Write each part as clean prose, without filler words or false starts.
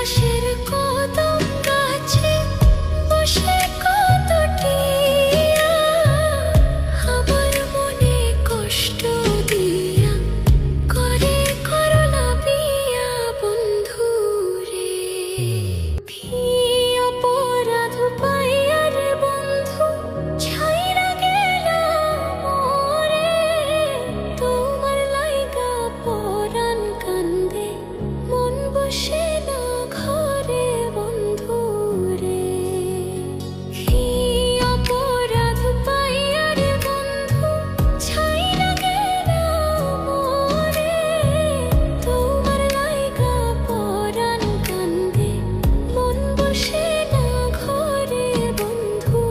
পাশের কদম গাছে বসে কত টিয়া আমার মনে কষ্ট দিয়া করে করলা বিয়া বন্ধু রে। কি অপরাধ পাইয়া রে বন্ধু ছাইরা গেলা মোরে, তোমার লাইগা পরাণ কান্দে মন বসে না ঘরে বন্ধু রে। কি অপরাধ পাইয়া রে বন্ধু ছাইরা গেলা মোরে, তোমার লাইগা পরাণ কান্দে মন বসে না ঘরে বন্ধু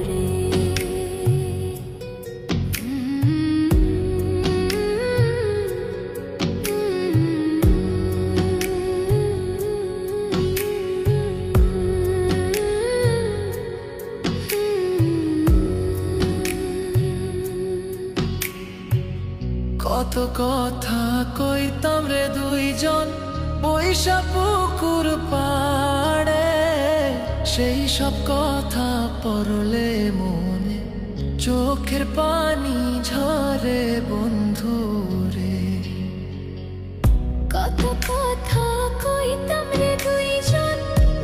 রে। কত কথা কইতাম রে দুইজন বৈশা পুকুর পাড়ে, সেই সব কথা পড়লে মনে চোখের পানি ঝরে বন্ধু রে। কত কথা কইতাম রে দুইজন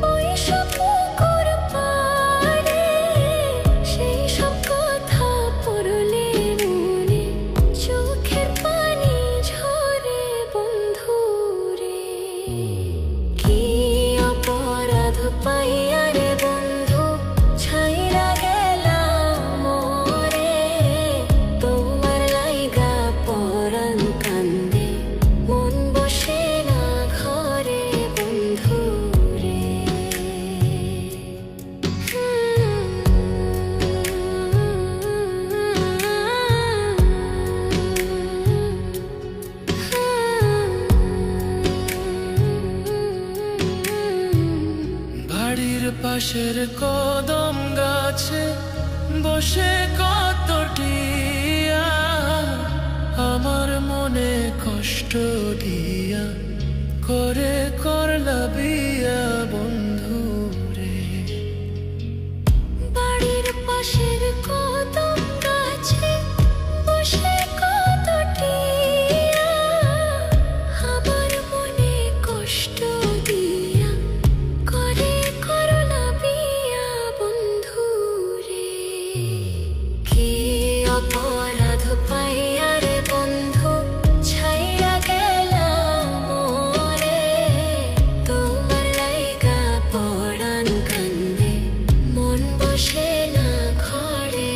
বইসা পুকুর পাড়ে, সেই সব কথা পড়লে মনে চোখের পানি ঝরে বন্ধু রে। কি অপরাধ পাইয়া রে বন্ধু ছাইরা গেলা মোরে, তোমার লাইগা পরাণ কান্দে মন বসে না ঘরে বন্ধু রে। বাড়ির পাশের কদম গাছে বসে কত টিয়া আমার মনে কষ্ট দিয়া করে করলা বিয়া বন্ধু রে। বাড়ির পাশের কদম গাছে বসে কত টিয়া আমার মনে কষ্ট দিয়া করে করলা বিয়া বন্ধু রে। কি অপরাধ পাইয়া রে বন্ধু ছাইরা গেলা মোরে, তোমার লাইগা পরাণ কান্দে মন বসে না ঘরে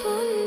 বন্ধু